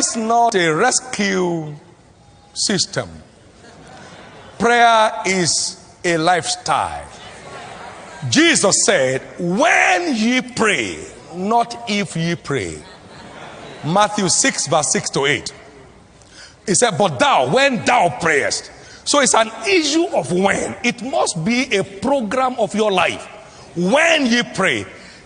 is not a rescue system. Prayer is a lifestyle. Jesus said, when ye pray, not if ye pray. Matthew 6 verse 6 to 8. He said, but thou, when thou prayest. So it's an issue of when. It must be a program of your life. When ye pray,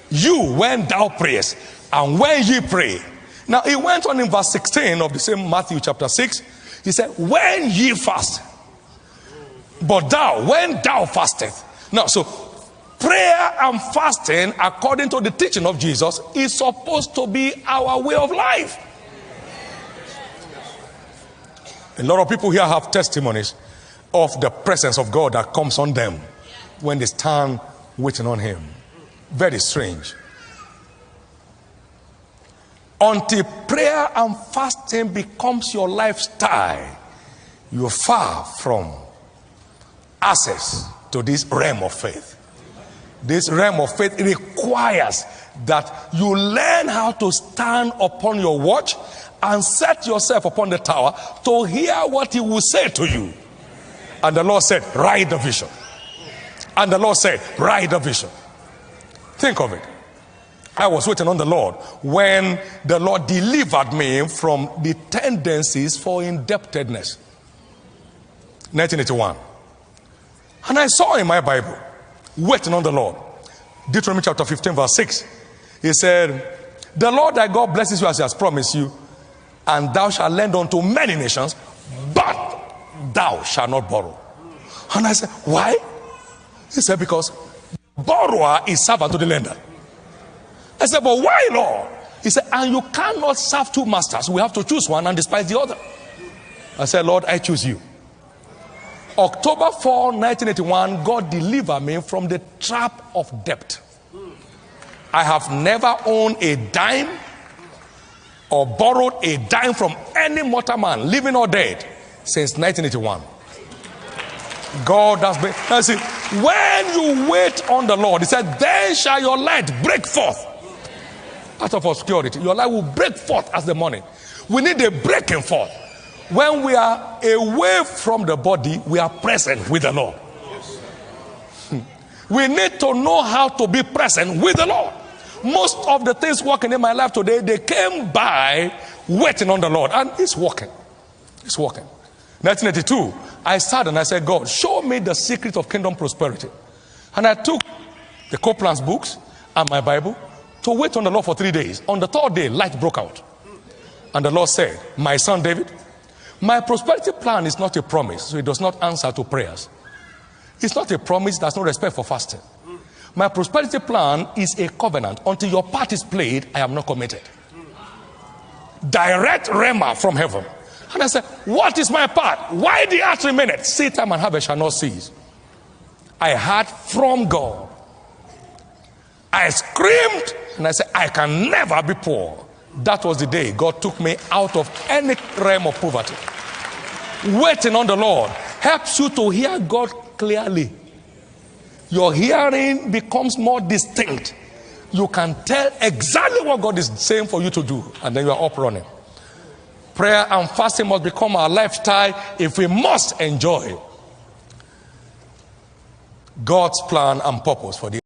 you, when thou prayest, and when ye pray. Now he went on in verse 16 of the same Matthew chapter 6. He said, when ye fast. But thou, when thou fastest. Now, so prayer and fasting, according to the teaching of Jesus, is supposed to be our way of life. A lot of people here have testimonies of the presence of God that comes on them when they stand waiting on him. Very strange. Until prayer and fasting becomes your lifestyle, you're far from access to this realm of faith. This realm of faith requires that you learn how to stand upon your watch and set yourself upon the tower to hear what he will say to you. And the Lord said, write the vision. And the Lord said, write the vision. Think of it. I was waiting on the Lord when the Lord delivered me from the tendencies for indebtedness. 1981. And I saw in my Bible, waiting on the Lord, Deuteronomy chapter 15 verse 6. He said, the Lord thy God blesses you as he has promised you, and thou shalt lend unto many nations, but thou shalt not borrow. And I said, why? He said, because borrower is servant to the lender. I said, but why, Lord? He said, and you cannot serve two masters. We have to choose one and despise the other. I said, Lord, I choose you. October 4, 1981, God delivered me from the trap of debt. I have never owned a dime or borrowed a dime from any mortal man, living or dead, since 1981. God has been. Now see, when you wait on the Lord, he said, then shall your light break forth out of obscurity. Your light will break forth as the morning. We need a breaking forth. When we are away from the body, we are present with the Lord. We need to know how to be present with the Lord. Most of the things working in my life today, they came by waiting on the Lord. And it's working. It's working. 1982, I sat and I said, God, show me the secret of kingdom prosperity. And I took the Copeland's books and my Bible to wait on the Lord for 3 days. On the third day, light broke out. And the Lord said, my son David, my prosperity plan is not a promise, so it does not answer to prayers. It's not a promise, there's no respect for fasting. My prosperity plan is a covenant. Until your part is played, I am not committed. Direct rhema from heaven. And I said, what is my part? Why the earth remaineth? Seed time and harvest shall not cease. I heard from God. I screamed and I said, I can never be poor. That was the day God took me out of any realm of poverty. Waiting on the Lord helps you to hear God clearly. Your hearing becomes more distinct. You can tell exactly what God is saying for you to do, and then you are up running. Prayer and fasting must become our lifestyle if we must enjoy God's plan and purpose for this.